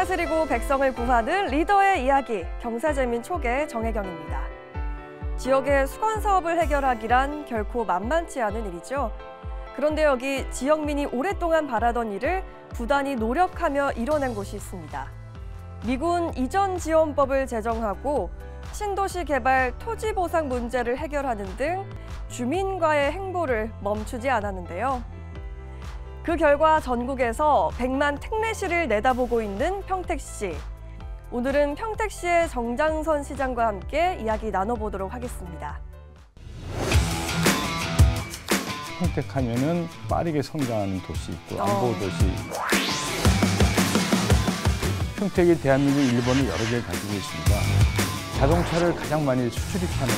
다스리고 백성을 구하는 리더의 이야기, 경사재민 촉의 정혜경입니다. 지역의 수건 사업을 해결하기란 결코 만만치 않은 일이죠. 그런데 여기 지역민이 오랫동안 바라던 일을 부단히 노력하며 이뤄낸 곳이 있습니다. 미군 이전지원법을 제정하고 신도시 개발 토지 보상 문제를 해결하는 등 주민과의 행보를 멈추지 않았는데요. 그 결과 전국에서 100만 특례시를 내다보고 있는 평택시. 오늘은 평택시의 정장선 시장과 함께 이야기 나눠보도록 하겠습니다. 평택하면은 빠르게 성장하는 도시, 또 안보 도시. 평택이 대한민국 일본을 여러 개 가지고 있습니다. 자동차를 가장 많이 수출입하는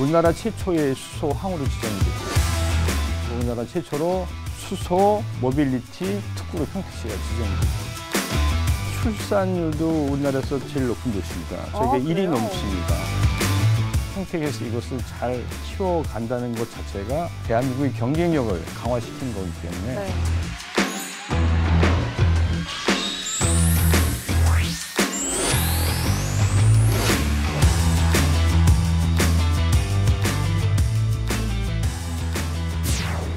우리나라 최초의 수소 항으로 지정이 됐고, 우리나라 최초로 수소 모빌리티 특구로 평택시가 지정이 됐고, 출산율도 우리나라에서 제일 높은 도시입니다. 저희가 1위 넘습니다. 평택에서 이것을 잘 키워간다는 것 자체가 대한민국의 경쟁력을 강화시키는 거기 때문에 네.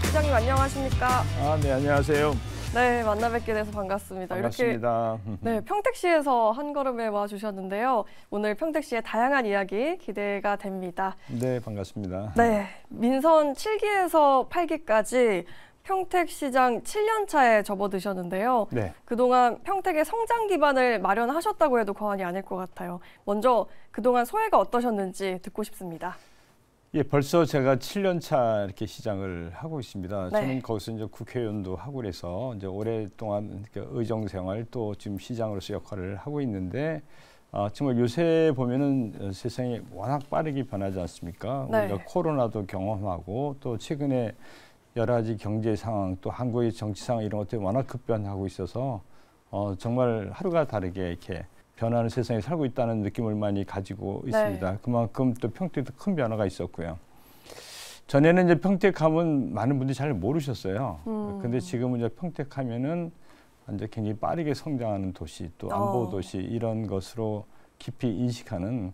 시장님 안녕하십니까? 네, 안녕하세요. 네, 만나 뵙게 돼서 반갑습니다. 반갑습니다. 이렇게 네, 평택시에서 한 걸음에 와 주셨는데요. 오늘 평택시의 다양한 이야기 기대가 됩니다. 네, 반갑습니다. 네, 민선 7기에서 8기까지 평택시장 7년 차에 접어드셨는데요. 네. 그동안 평택의 성장 기반을 마련하셨다고 해도 과언이 아닐 것 같아요. 먼저 그동안 소회가 어떠셨는지 듣고 싶습니다. 예, 벌써 제가 7년 차 이렇게 시장을 하고 있습니다. 네. 저는 거기서 이제 국회의원도 하고 그래서 이제 오랫동안 의정 생활 또 지금 시장으로서 역할을 하고 있는데 정말 요새 보면은 세상이 워낙 빠르게 변하지 않습니까? 네. 우리가 코로나도 경험하고 또 최근에 여러 가지 경제 상황 또 한국의 정치 상황 이런 것들이 워낙 급변하고 있어서 정말 하루가 다르게 이렇게 변하는 세상에 살고 있다는 느낌을 많이 가지고 있습니다. 네. 그만큼 또 평택도 큰 변화가 있었고요. 전에는 이제 평택하면 많은 분들이 잘 모르셨어요. 근데 지금은 이제 평택하면은 이제 굉장히 빠르게 성장하는 도시, 또 안보 도시 이런 것으로 깊이 인식하는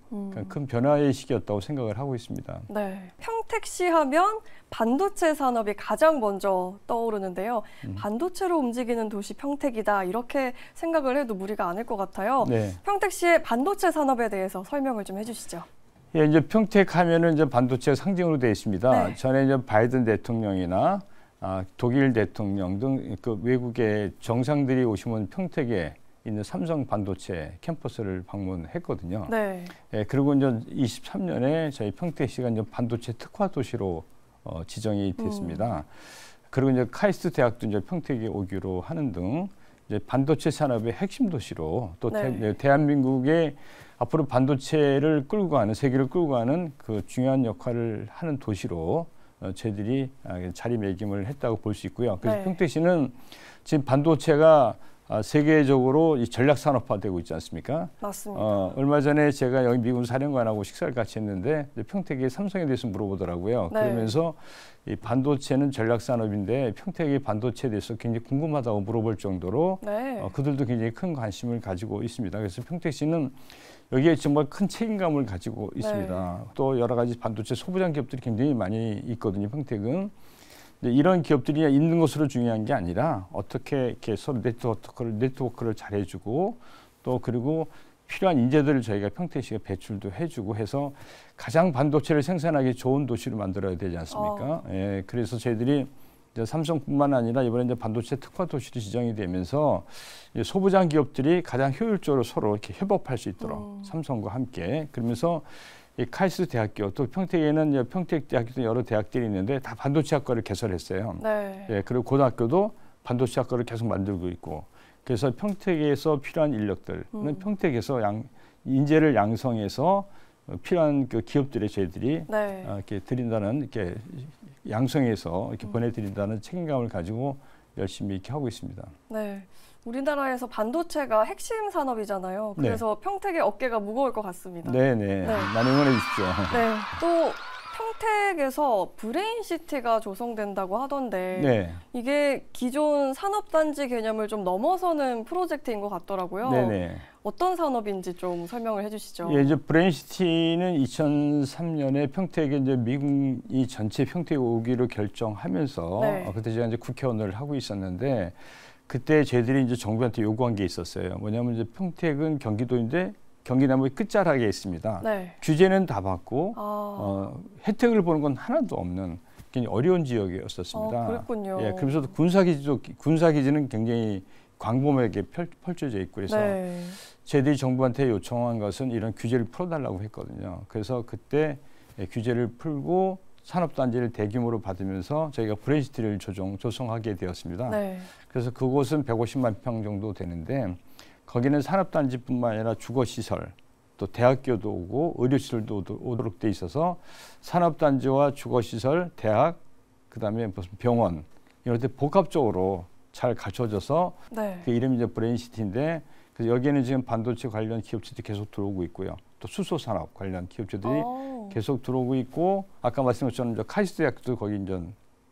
큰 변화의 시기였다고 생각을 하고 있습니다. 네, 평택시 하면 반도체 산업이 가장 먼저 떠오르는데요. 반도체로 움직이는 도시 평택이다 이렇게 생각을 해도 무리가 아닐 것 같아요. 네. 평택시의 반도체 산업에 대해서 설명을 좀 해주시죠. 예, 이제 평택하면은 이제 반도체 상징으로 되어 있습니다. 네. 전에 이제 바이든 대통령이나 독일 대통령 등 그 외국의 정상들이 오시면 평택에 있는 삼성 반도체 캠퍼스를 방문했거든요. 네. 예, 그리고 이제 23년에 저희 평택시가 이제 반도체 특화 도시로 지정이 됐습니다. 그리고 이제 카이스트 대학도 이제 평택에 오기로 하는 등 이제 반도체 산업의 핵심 도시로 또 네. 대한민국의 앞으로 반도체를 끌고 가는 세계를 끌고 가는 그 중요한 역할을 하는 도시로 저희들이 자리매김을 했다고 볼 수 있고요. 그래서 네. 평택시는 지금 반도체가 세계적으로 이 전략 산업화되고 있지 않습니까? 맞습니다. 얼마 전에 제가 여기 미군 사령관하고 식사를 같이 했는데 평택의 삼성에 대해서 물어보더라고요. 네. 그러면서 이 반도체는 전략 산업인데 평택의 반도체에 대해서 굉장히 궁금하다고 물어볼 정도로 네. 그들도 굉장히 큰 관심을 가지고 있습니다. 그래서 평택시는 여기에 정말 큰 책임감을 가지고 있습니다. 네. 또 여러 가지 반도체 소부장 기업들이 굉장히 많이 있거든요. 평택은. 이런 기업들이 있는 것으로 중요한 게 아니라 어떻게 이렇게 서로 네트워크를 잘 해주고 또 그리고 필요한 인재들을 저희가 평택시가 배출도 해주고 해서 가장 반도체를 생산하기 좋은 도시를 만들어야 되지 않습니까? 예, 그래서 저희들이 이제 삼성뿐만 아니라 이번에 이제 반도체 특화 도시로 지정이 되면서 소부장 기업들이 가장 효율적으로 서로 이렇게 협업할 수 있도록 삼성과 함께 그러면서 이 카이스트 대학교 또 평택에는 평택대학교 여러 대학들이 있는데 다 반도체 학과를 개설했어요. 네. 예, 그리고 고등학교도 반도체 학과를 계속 만들고 있고 그래서 평택에서 필요한 인력들은 평택에서 인재를 양성해서 필요한 그 기업들에 저희들이 네. 이렇게 드린다는 이렇게 양성해서 이렇게 보내드린다는 책임감을 가지고 열심히 이렇게 하고 있습니다. 네. 우리나라에서 반도체가 핵심 산업이잖아요. 그래서 평택의 어깨가 무거울 것 같습니다. 네네. 네. 많이 응원해 주십시오. 네. 또 평택에서 브레인시티가 조성된다고 하던데 네. 이게 기존 산업단지 개념을 좀 넘어서는 프로젝트인 것 같더라고요. 네네. 어떤 산업인지 좀 설명을 해주시죠. 예, 이제 브레인시티는 2003년에 평택에 이제 미국이 전체 평택에 오기로 결정하면서 네. 그때 제가 이제 국회의원을 하고 있었는데 그때 저희들이 이제 정부한테 요구한 게 있었어요. 뭐냐면 이제 평택은 경기도인데 경기남북의 끝자락에 있습니다. 네. 규제는 다 받고 혜택을 보는 건 하나도 없는 굉장히 어려운 지역이었었습니다. 그랬군요. 예, 그러면서도 군사기지는 굉장히 광범위하게 펼쳐져 있고 그래서 네. 저희들이 정부한테 요청한 것은 이런 규제를 풀어달라고 했거든요. 그래서 그때 규제를 풀고 산업단지를 대규모로 받으면서 저희가 브레인시티를 조성하게 되었습니다. 네. 그래서 그곳은 150만 평 정도 되는데 거기는 산업단지뿐만 아니라 주거시설, 또 대학교도 오고 의료시설도 오도록 돼 있어서 산업단지와 주거시설, 대학, 그다음에 무슨 병원 이런 데 복합적으로 잘 갖춰져서 네. 그 이름이 이제 브레인시티인데 그래서 여기에는 지금 반도체 관련 기업체들이 계속 들어오고 있고요. 또 수소산업 관련 기업체들이 계속 들어오고 있고 아까 말씀하신 것처럼 카이스트 대학도 거기 이제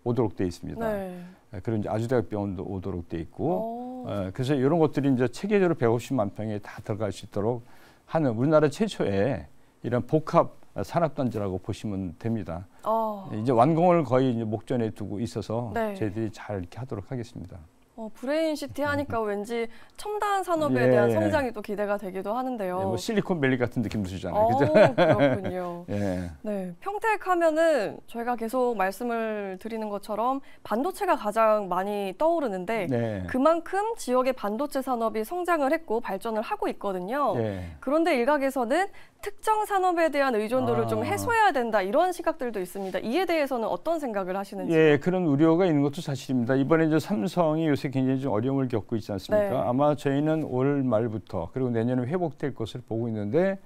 오도록 돼 있습니다. 네. 그리고 이제 아주대학병원도 오도록 돼 있고 그래서 이런 것들이 이제 체계적으로 150만 평에 다 들어갈 수 있도록 하는 우리나라 최초의 이런 복합 산업단지라고 보시면 됩니다. 이제 완공을 거의 이제 목전에 두고 있어서 네. 저희들이 잘 이렇게 하도록 하겠습니다. 브레인시티 하니까 왠지 첨단 산업에 대한 성장이 또 기대가 되기도 하는데요. 예, 뭐 실리콘밸리 같은 느낌 드시잖아요. 그죠? 그렇군요. 예. 네, 평택 하면은 저희가 계속 말씀을 드리는 것처럼 반도체가 가장 많이 떠오르는데 네. 그만큼 지역의 반도체 산업이 성장을 했고 발전을 하고 있거든요. 예. 그런데 일각에서는 특정 산업에 대한 의존도를 좀 해소해야 된다 이런 시각들도 있습니다. 이에 대해서는 어떤 생각을 하시는지? 예, 그런 우려가 있는 것도 사실입니다. 이번에 이제 삼성이 요새 굉장히 좀 어려움을 겪고 있지 않습니까? 네. 아마 저희는 올 말부터 그리고 내년에 회복될 것을 보고 있는데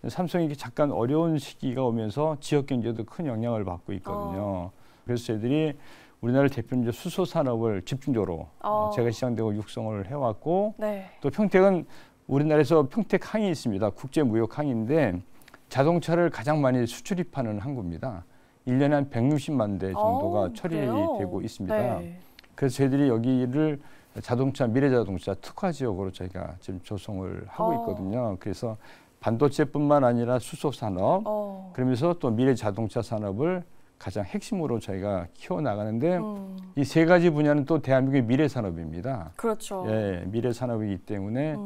삼성이 잠깐 어려운 시기가 오면서 지역 경제도 큰 영향을 받고 있거든요. 그래서 저희들이 우리나라 대표는 이제 수소 산업을 집중적으로 제가 시장되고 육성을 해왔고 네. 또 평택은 우리나라에서 평택 항이 있습니다. 국제무역항인데 자동차를 가장 많이 수출입하는 항구입니다. 1년에 한 160만 대 정도가 처리되고 있습니다. 네. 그래서 저희들이 여기를 미래자동차 특화 지역으로 저희가 지금 조성을 하고 있거든요. 그래서 반도체뿐만 아니라 수소산업, 그러면서 또 미래자동차 산업을 가장 핵심으로 저희가 키워나가는데 이 세 가지 분야는 또 대한민국의 미래산업입니다. 그렇죠. 예, 미래산업이기 때문에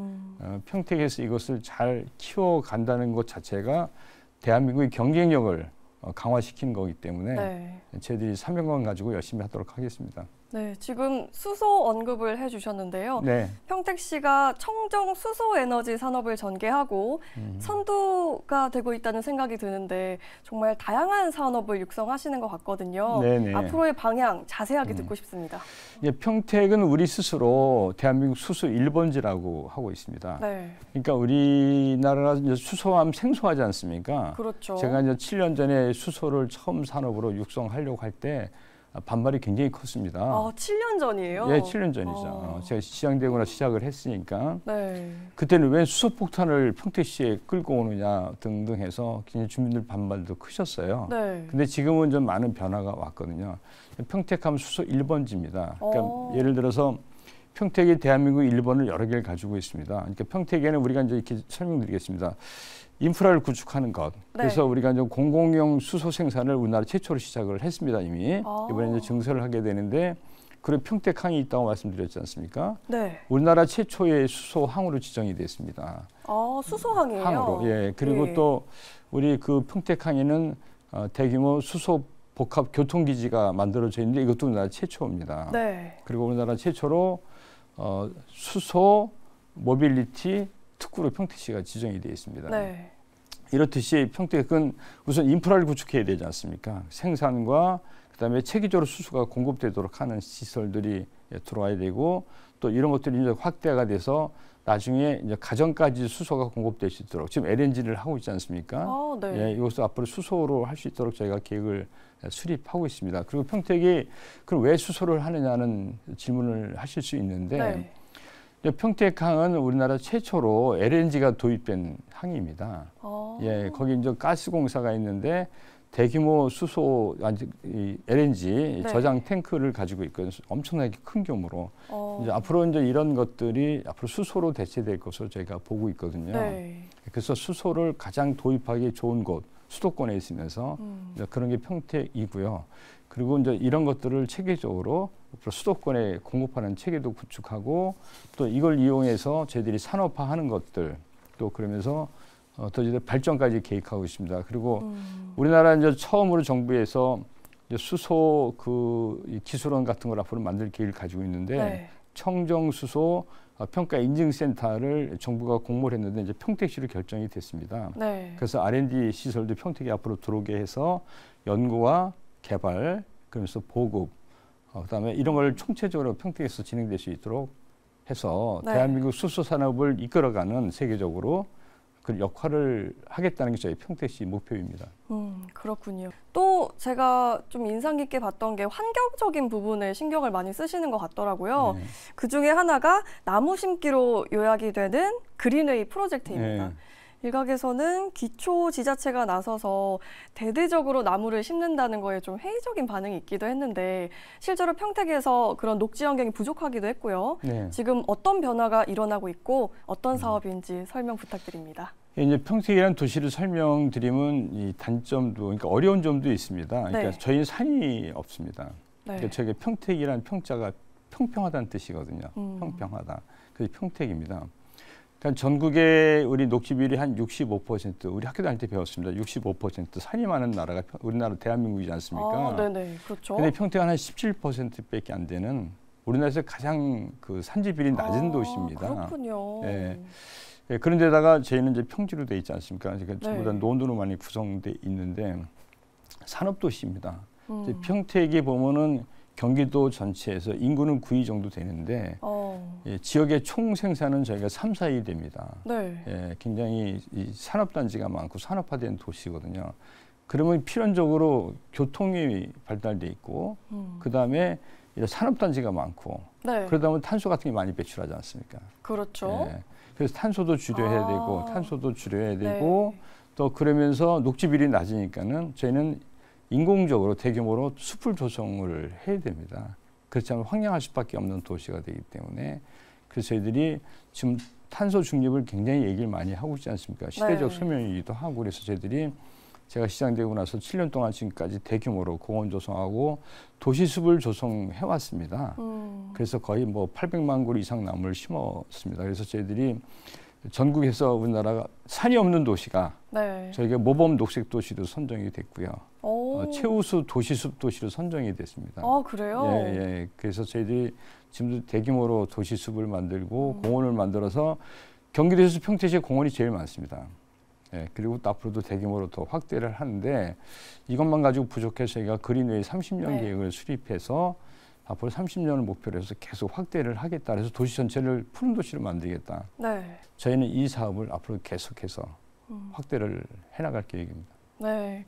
평택에서 이것을 잘 키워간다는 것 자체가 대한민국의 경쟁력을 강화시키는 거기 때문에 네. 저희들이 사명감 가지고 열심히 하도록 하겠습니다. 네, 지금 수소 언급을 해주셨는데요. 네. 평택시가 청정 수소 에너지 산업을 전개하고 선두가 되고 있다는 생각이 드는데 정말 다양한 산업을 육성하시는 것 같거든요. 네네. 앞으로의 방향 자세하게 듣고 싶습니다. 예, 평택은 우리 스스로 대한민국 수소 1번지라고 하고 있습니다. 네. 그러니까 우리나라가 이제 수소하면 생소하지 않습니까? 그렇죠. 제가 이제 7년 전에 수소를 처음 산업으로 육성하려고 할 때 반발이 굉장히 컸습니다. 7년 전이에요? 예, 7년 전이죠. 제가 시장되거나 시작을 했으니까. 네. 그때는 왜 수소폭탄을 평택시에 끌고 오느냐 등등 해서 굉장히 주민들 반발도 크셨어요. 네. 근데 지금은 좀 많은 변화가 왔거든요. 평택하면 수소 1번지입니다. 그러니까 예를 들어서 평택이 대한민국 1번을 여러 개를 가지고 있습니다. 그러니까 평택에는 우리가 이제 이렇게 설명드리겠습니다. 인프라를 구축하는 것. 그래서 우리가 이제 공공용 수소 생산을 우리나라 최초로 시작을 했습니다, 이미. 이번에 이제 증설을 하게 되는데, 그리고 평택항이 있다고 말씀드렸지 않습니까? 네. 우리나라 최초의 수소항으로 지정이 됐습니다. 수소항이에요? 항으로. 예. 그리고 또 우리 그 평택항에는 대규모 수소 복합 교통기지가 만들어져 있는데 이것도 우리나라 최초입니다. 네. 그리고 우리나라 최초로 수소 모빌리티 특구로 평택시가 지정이 되어 있습니다. 네. 이렇듯이 평택은 우선 인프라를 구축해야 되지 않습니까? 생산과 그다음에 체계적으로 수소가 공급되도록 하는 시설들이 들어와야 되고 또 이런 것들이 이제 확대가 돼서 나중에 이제 가정까지 수소가 공급될 수 있도록 지금 LNG를 하고 있지 않습니까? 네. 예, 이것도 앞으로 수소로 할 수 있도록 저희가 계획을 수립하고 있습니다. 그리고 평택이 그럼 왜 수소를 하느냐는 질문을 하실 수 있는데 평택항은 우리나라 최초로 LNG가 도입된 항입니다. 예, 거기 이제 가스공사가 있는데 대규모 수소 이 LNG 네. 저장 탱크를 가지고 있거든요. 엄청나게 큰 규모로. 어. 이제 앞으로 이제 이런 것들이 앞으로 수소로 대체될 것으로 저희가 보고 있거든요. 네. 그래서 수소를 가장 도입하기 좋은 곳 수도권에 있으면서 이제 그런 게 평택이고요. 그리고 이제 이런 것들을 체계적으로 앞으로 수도권에 공급하는 체계도 구축하고 또 이걸 이용해서 저희들이 산업화하는 것들 또 그러면서 더 저희들 발전까지 계획하고 있습니다. 그리고 우리나라 이제 처음으로 정부에서 이제 수소 이 기술원 같은 걸 앞으로 만들 계획을 가지고 있는데 네. 청정 수소 평가 인증센터를 정부가 공모를 했는데 이제 평택시로 결정이 됐습니다. 네. 그래서 R&D 시설도 평택에 앞으로 들어오게 해서 연구와 개발, 그러면서 보급, 그다음에 이런 걸 총체적으로 평택에서 진행될 수 있도록 해서 네. 대한민국 수소 산업을 이끌어가는 세계적으로 그 역할을 하겠다는 게 저희 평택시 목표입니다. 그렇군요. 또 제가 좀 인상 깊게 봤던 게 환경적인 부분에 신경을 많이 쓰시는 것 같더라고요. 네. 그 중에 하나가 나무 심기로 요약이 되는 그린웨이 프로젝트입니다. 네. 일각에서는 기초 지자체가 나서서 대대적으로 나무를 심는다는 거에 좀 회의적인 반응이 있기도 했는데 실제로 평택에서 그런 녹지 환경이 부족하기도 했고요. 네. 지금 어떤 변화가 일어나고 있고 어떤 사업인지 설명 부탁드립니다. 이제 평택이라는 도시를 설명드리면 이 단점도 그러니까 어려운 점도 있습니다. 그러니까 네. 저희는 산이 없습니다. 네. 그러니까 저게 평택이라는 평자가 평평하다는 뜻이거든요. 평평하다. 그래서 평택입니다. 그러니까 전국의 우리 녹지 비율이 한 65%, 우리 학교 다닐 때 배웠습니다. 65% 산이 많은 나라가 우리나라 대한민국이지 않습니까? 아, 네네, 그렇죠. 근데 평택은 한 17%밖에 안 되는 우리나라에서 가장 그 산지 비율이 낮은 도시입니다. 그렇군요. 예. 예, 그런데다가 저희는 이제 평지로 돼 있지 않습니까? 그러니까 전부 다 네. 논으로 많이 구성돼 있는데 산업 도시입니다. 이제 평택에 보면은 경기도 전체에서 인구는 9위 정도 되는데 예, 지역의 총 생산은 저희가 3, 4위 됩니다. 네. 예, 굉장히 이 산업단지가 많고 산업화된 도시거든요. 그러면 필연적으로 교통이 발달돼 있고 그다음에 이런 산업단지가 많고 네. 그러다 보면 탄소 같은 게 많이 배출하지 않습니까? 그렇죠. 예, 그래서 탄소도 줄여야 아. 되고 탄소도 줄여야 되고 네. 또 그러면서 녹지 비율이 낮으니까는 저희는 인공적으로 대규모로 숲을 조성을 해야 됩니다. 그렇지 않으면 황량할 수밖에 없는 도시가 되기 때문에 그래서 저희들이 지금 탄소 중립을 굉장히 얘기를 많이 하고 있지 않습니까? 시대적 네. 소명이기도 하고 그래서 저희들이 제가 시장되고 나서 7년 동안 지금까지 대규모로 공원 조성하고 도시숲을 조성해 왔습니다. 그래서 거의 뭐 800만 그루 이상 나무를 심었습니다. 그래서 저희들이 전국에서 우리나라가 산이 없는 도시가 네. 저희가 모범 녹색 도시로 선정이 됐고요. 오. 최우수 도시숲 도시로 선정이 됐습니다. 아, 그래요? 예, 예. 그래서 저희들이 지금도 대규모로 도시숲을 만들고 공원을 만들어서 경기도에서 평택시에 공원이 제일 많습니다. 예, 그리고 또 앞으로도 대규모로 더 확대를 하는데 이것만 가지고 부족해서 저희가 그린웨이 30년 네. 계획을 수립해서 앞으로 30년을 목표로 해서 계속 확대를 하겠다. 그래서 도시 전체를 푸른 도시로 만들겠다. 네. 저희는 이 사업을 앞으로 계속해서 확대를 해나갈 계획입니다. 네.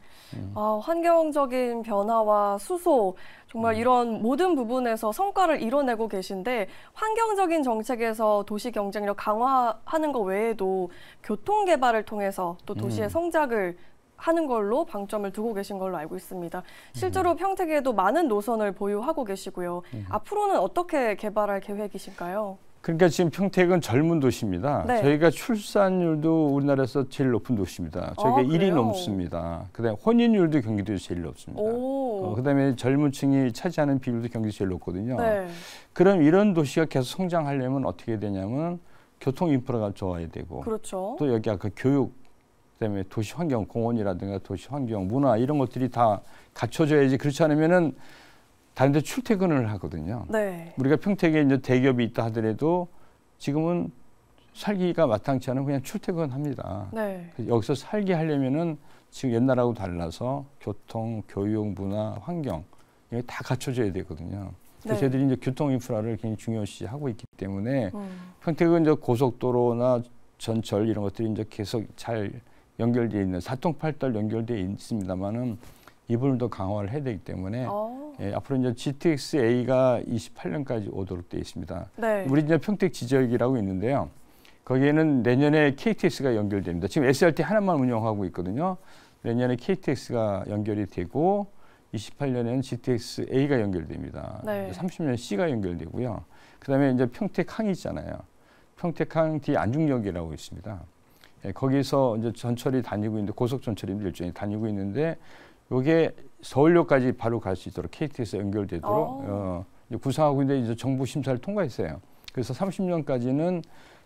아, 환경적인 변화와 수소, 정말 이런 모든 부분에서 성과를 이뤄내고 계신데 환경적인 정책에서 도시 경쟁력 강화하는 것 외에도 교통 개발을 통해서 또 도시의 성장을 하는 걸로 방점을 두고 계신 걸로 알고 있습니다. 실제로 평택에도 많은 노선을 보유하고 계시고요. 앞으로는 어떻게 개발할 계획이신가요? 그러니까 지금 평택은 젊은 도시입니다. 네. 저희가 출산율도 우리나라에서 제일 높은 도시입니다. 저희가 아, 1위 그래요? 넘습니다. 그다음에 혼인율도 경기도에서 제일 높습니다. 오. 그다음에 젊은 층이 차지하는 비율도 경기도 제일 높거든요. 네. 그럼 이런 도시가 계속 성장하려면 어떻게 되냐면 교통 인프라가 좋아야 되고 그렇죠. 또 여기 아까 교육 그다음에 도시 환경, 공원이라든가 도시 환경, 문화 이런 것들이 다 갖춰져야지. 그렇지 않으면은 다른 데 출퇴근을 하거든요. 네. 우리가 평택에 이제 대기업이 있다 하더라도 지금은 살기가 마땅치 않으면 그냥 출퇴근합니다. 네. 여기서 살게 하려면은 지금 옛날하고 달라서 교통, 교육, 문화, 환경 이게 다 갖춰져야 되거든요. 그래서 네. 저희들이 이제 교통 인프라를 굉장히 중요시하고 있기 때문에 평택은 이제 고속도로나 전철 이런 것들이 이제 계속 잘 연결되어 있는 사통팔달 연결되어 있습니다만은 이 부분을 더 강화를 해야 되기 때문에 예, 앞으로 이제 GTX-A가 28년까지 오도록 되어 있습니다. 네. 우리 이제 평택 지적이라고 있는데요. 거기에는 내년에 KTX가 연결됩니다. 지금 SRT 하나만 운영하고 있거든요. 내년에 KTX가 연결이 되고 28년에는 GTX-A가 연결됩니다. 네. 30년 C가 연결되고요. 그다음에 이제 평택항이 있잖아요. 평택항 뒤 안중역이라고 있습니다. 예, 거기서 이제 전철이 다니고 있는데 고속 전철인데 일종의 다니고 있는데 요게 서울역까지 바로 갈 수 있도록 KTX 연결되도록 이제 구상하고 있는데 이제 정부 심사를 통과했어요. 그래서 30년까지는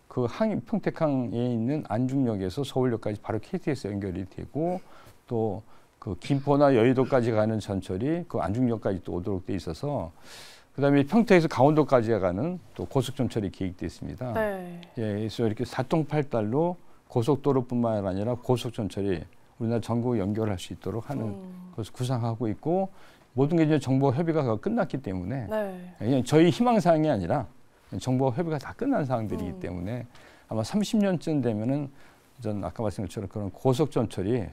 그 평택항에 있는 안중역에서 서울역까지 바로 KTX 연결이 되고 또 그 김포나 여의도까지 가는 전철이 그 안중역까지 또 오도록 돼 있어서 그다음에 평택에서 강원도까지 가는 또 고속전철이 계획돼 있습니다. 네. 예, 그래서 이렇게 사통팔달로 고속도로뿐만 아니라 고속전철이 우리나라 전국 연결할 수 있도록 하는 것을 구상하고 있고 모든 게 이제 정보 협의가 끝났기 때문에 네. 그냥 저희 희망 사항이 아니라 정보 협의가 다 끝난 사항들이기 때문에 아마 30년쯤 되면은 전 아까 말씀한 것처럼 그런 고속전철이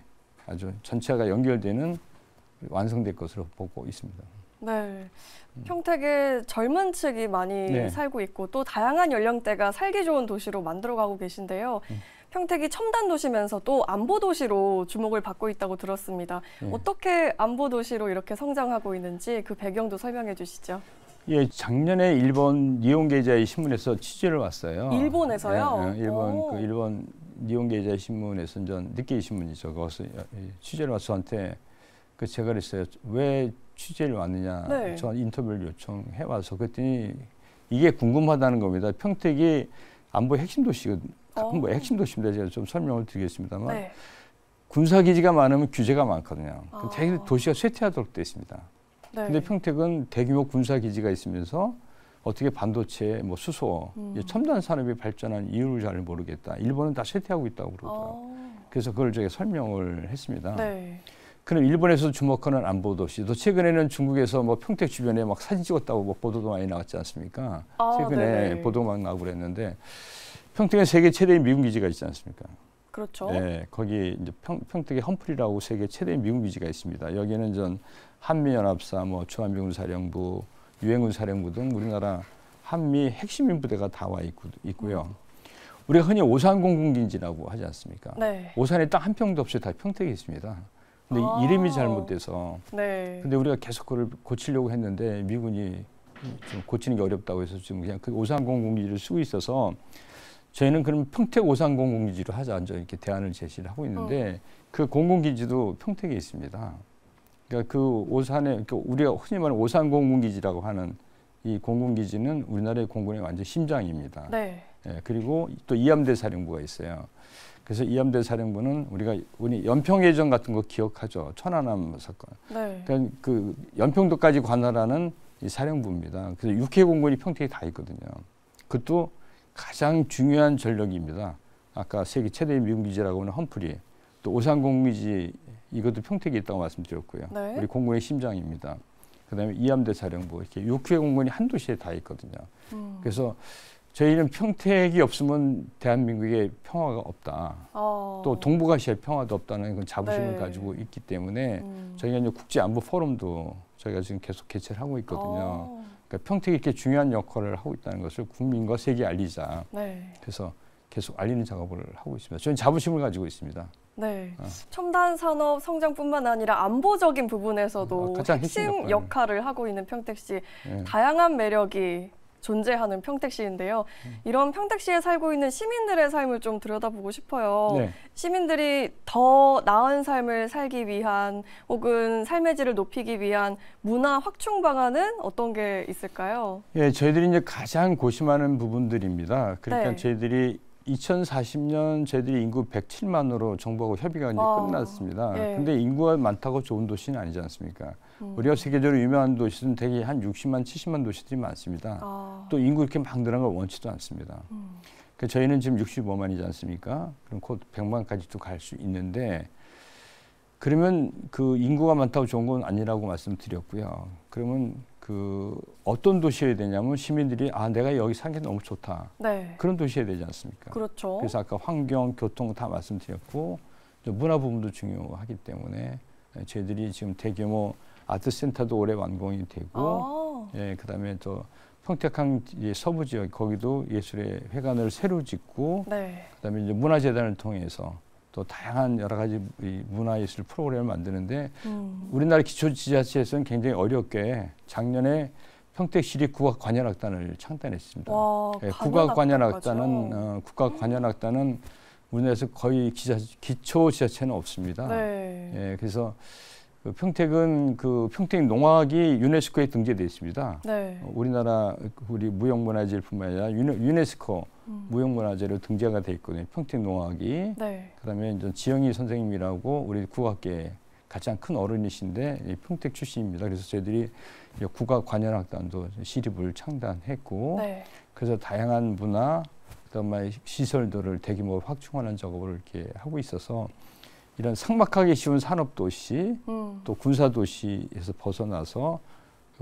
아주 전체가 연결되는 완성될 것으로 보고 있습니다. 네. 평택에 젊은 층이 많이 네. 살고 있고 또 다양한 연령대가 살기 좋은 도시로 만들어가고 계신데요. 평택이 첨단 도시면서 또 안보 도시로 주목을 받고 있다고 들었습니다. 네. 어떻게 안보 도시로 이렇게 성장하고 있는지 그 배경도 설명해 주시죠. 예, 작년에 일본 니혼게이자이 신문에서 취재를 왔어요. 일본에서요? 예, 일본 니혼게이자이 신문에서 전 니케이 신문이죠. 거기서 취재를 와서 저한테 그 제가 그랬어요. 왜 취재를 왔느냐? 네. 저 인터뷰를 요청해 와서 그랬더니 이게 궁금하다는 겁니다. 평택이 안보 핵심 도시거든요. 뭐 핵심 도시입니다. 제가 좀 설명을 드리겠습니다만 네. 군사기지가 많으면 규제가 많거든요. 아. 되게 도시가 쇠퇴하도록 돼 있습니다. 네. 근데 평택은 대규모 군사기지가 있으면서 어떻게 반도체, 뭐 수소, 첨단 산업이 발전한 이유를 잘 모르겠다. 일본은 다 쇠퇴하고 있다고 그러더라고요. 그래서 그걸 제가 설명을 했습니다. 네. 그럼 일본에서 주목하는 안보 도시, 또 최근에는 중국에서 뭐 평택 주변에 막 사진 찍었다고 뭐 보도도 많이 나왔지 않습니까? 최근에 네네. 보도 막 나오고 그랬는데 평택에 세계 최대의 미군 기지가 있지 않습니까? 그렇죠. 네, 거기 이제 평택에 험프리라고 세계 최대의 미군 기지가 있습니다. 여기는 전 한미연합사, 뭐 주한미군사령부, 유엔군사령부 등 우리나라 한미 핵심인 부대가 다 와 있고요. 우리가 흔히 오산공군기지라고 하지 않습니까? 네. 오산에 딱 한 평도 없이 다 평택에 있습니다. 근데 이름이 잘못돼서 네. 근데 우리가 계속 그걸 고치려고 했는데 미군이 좀 고치는 게 어렵다고 해서 지금 그냥 그 오산공군기지를 쓰고 있어서 저희는 그럼 평택 오산공군기지로 하자 이렇게 대안을 제시를 하고 있는데 그 공군기지도 평택에 있습니다. 그러니까 그 오산에 그러니까 우리가 흔히 말하는 오산공군기지라고 하는 이 공군기지는 우리나라의 공군의 완전 심장입니다. 네. 예, 그리고 또 이함대 사령부가 있어요. 그래서 이함대 사령부는 우리 연평해전 같은 거 기억하죠. 천안함 사건. 네. 그러니까 그 연평도까지 관할하는 이 사령부입니다. 그래서 육해공군이 평택에 다 있거든요. 그것도 가장 중요한 전력입니다. 아까 세계 최대의 미군기지라고 하는 험프리, 또 오산공군기지 이것도 평택에 있다고 말씀드렸고요. 네. 우리 공군의 심장입니다. 그다음에 이함대 사령부 이렇게 육해공군이 한 도시에 다 있거든요. 그래서 저희는 평택이 없으면 대한민국의 평화가 없다. 또 동북아시아의 평화도 없다는 그런 자부심을 네. 가지고 있기 때문에 저희가 이제 국제안보 포럼도 저희가 지금 계속 개최를 하고 있거든요. 그러니까 평택이 이렇게 중요한 역할을 하고 있다는 것을 국민과 세계에 알리자. 네. 그래서 계속 알리는 작업을 하고 있습니다. 저희는 자부심을 가지고 있습니다. 네. 첨단 산업 성장뿐만 아니라 안보적인 부분에서도 가장 핵심 역할을 하고 있는 평택시. 네. 다양한 매력이 존재하는 평택시인데요. 이런 평택시에 살고 있는 시민들의 삶을 좀 들여다보고 싶어요. 네. 시민들이 더 나은 삶을 살기 위한 혹은 삶의 질을 높이기 위한 문화 확충 방안은 어떤 게 있을까요? 예, 저희들이 이제 가장 고심하는 부분들입니다. 그러니까 네. 저희들이 2040년 저희들이 인구 107만으로 정부하고 협의가 이제 끝났습니다. 예. 근데 인구가 많다고 좋은 도시는 아니지 않습니까? 우리가 세계적으로 유명한 도시는 대개 한 60만, 70만 도시들이 많습니다. 또 인구 이렇게 막 늘어난 걸 원치도 않습니다. 그러니까 저희는 지금 65만이지 않습니까? 그럼 곧 100만까지도 갈 수 있는데 그러면 그 인구가 많다고 좋은 건 아니라고 말씀드렸고요. 그러면 그 어떤 도시여야 되냐면 시민들이 내가 여기 사는 게 너무 좋다. 네. 그런 도시여야 되지 않습니까? 그렇죠. 그래서 아까 환경, 교통 다 말씀드렸고 문화 부분도 중요하기 때문에 저희들이 지금 대규모 아트센터도 올해 완공이 되고 그다음에 또 평택항 서부 지역 거기도 예술의 회관을 새로 짓고 네. 그다음에 이제 문화재단을 통해서 또 다양한 여러 가지 이 문화예술 프로그램을 만드는데 우리나라 기초지자체에서는 굉장히 어렵게 작년에 평택시립 국악관현악단을 창단했습니다. 와, 예, 국악관현악단은 우리나라에서 거의 기초지자체는 없습니다. 네. 예, 그래서 그 평택은 그 평택 농악이 유네스코에 등재되어 있습니다. 네. 우리나라 우리 무형문화재뿐만 아니라 유네스코 무형문화재로 등재가 돼 있거든요. 평택 농악이. 네. 그다음에 이제 지영희 선생님이라고 우리 국악계 가장 큰 어른이신데 이 평택 출신입니다. 그래서 저희들이 국악관현악단도 시립을 창단했고, 네. 그래서 다양한 문화, 그다음에 시설들을 대규모로 확충하는 작업을 이렇게 하고 있어서 이런 삭막하기 쉬운 산업도시, 또 군사도시에서 벗어나서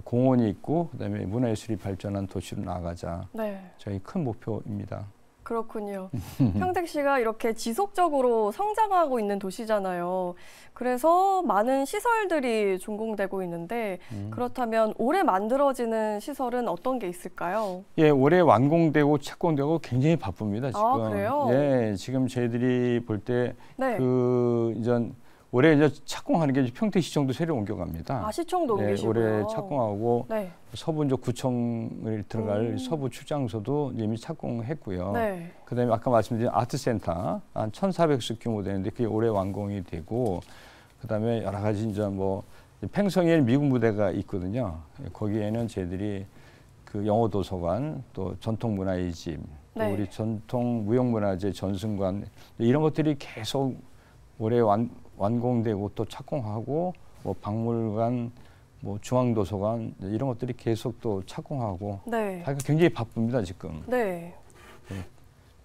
공원이 있고 그다음에 문화예술이 발전한 도시로 나아가자. 네. 저희 큰 목표입니다. 그렇군요. 평택시가 이렇게 지속적으로 성장하고 있는 도시잖아요. 그래서 많은 시설들이 준공되고 있는데 그렇다면 올해 만들어지는 시설은 어떤 게 있을까요? 예, 올해 완공되고 착공되고 굉장히 바쁩니다. 지금. 아, 그래요? 예, 지금 저희들이 볼 때 네. 이제 올해 이제 착공하는 게 평택시청도 새로 옮겨갑니다. 아, 시청도 예, 옮기시고요. 올해 착공하고 네. 서부 이제 구청을 들어갈 서부 출장소도 이미 착공했고요. 네. 그다음에 아까 말씀드린 아트센터 한 1,400석 규모 되는데 그게 올해 완공이 되고, 그다음에 여러 가지 이제 뭐 팽성에 미군 부대가 있거든요. 거기에는 저희들이 그 영어 도서관, 또 전통 문화의 집, 또 네. 우리 전통 무형문화재 전승관 이런 것들이 계속 올해 완공되고 또 착공하고, 뭐 박물관, 뭐 중앙도서관 이런 것들이 계속 또 착공하고, 네. 굉장히 바쁩니다 지금. 네.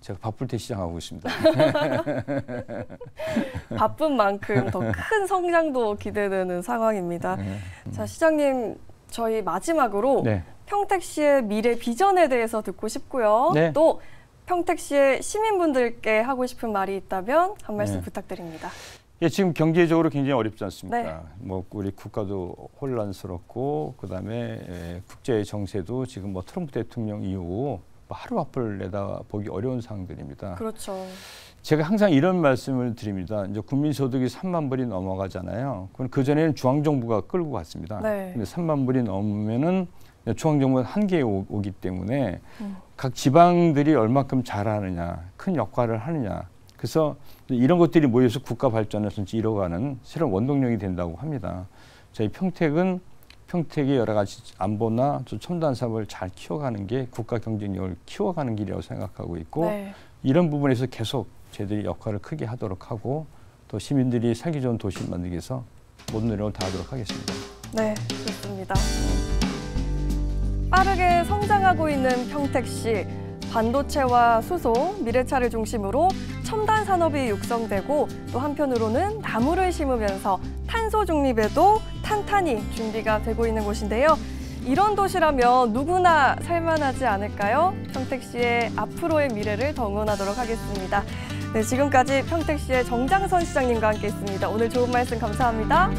제가 바쁠 때 시작하고 있습니다. 바쁜 만큼 더 큰 성장도 기대되는 상황입니다. 자, 시장님, 저희 마지막으로 네. 평택시의 미래 비전에 대해서 듣고 싶고요. 네. 또 평택시의 시민분들께 하고 싶은 말이 있다면 한 말씀 네. 부탁드립니다. 예, 지금 경제적으로 굉장히 어렵지 않습니까? 네. 뭐 우리 국가도 혼란스럽고, 그다음에 국제 정세도 지금 뭐 트럼프 대통령 이후 하루 앞을 내다보기 어려운 상황들입니다. 그렇죠. 제가 항상 이런 말씀을 드립니다. 이제 국민소득이 3만 불이 넘어가잖아요. 그 전에는 중앙정부가 끌고 갔습니다. 네. 근데 3만 불이 넘으면은 중앙정부가 한계에 오기 때문에 각 지방들이 얼마큼 잘하느냐, 큰 역할을 하느냐. 그래서 이런 것들이 모여서 국가 발전을 이뤄가는 새로운 원동력이 된다고 합니다. 저희 평택의 여러 가지 안보나 첨단 사업을 잘 키워가는 게 국가 경쟁력을 키워가는 길이라고 생각하고 있고, 네. 이런 부분에서 계속 저희들이 역할을 크게 하도록 하고, 또 시민들이 살기 좋은 도시를 만들기 위해서 모든 노력을 다하도록 하겠습니다. 네, 좋습니다. 빠르게 성장하고 있는 평택시, 반도체와 수소, 미래차를 중심으로 첨단 산업이 육성되고, 또 한편으로는 나무를 심으면서 탄소 중립에도 탄탄히 준비가 되고 있는 곳인데요. 이런 도시라면 누구나 살만하지 않을까요? 평택시의 앞으로의 미래를 더 응원하도록 하겠습니다. 네, 지금까지 평택시의 정장선 시장님과 함께했습니다. 오늘 좋은 말씀 감사합니다.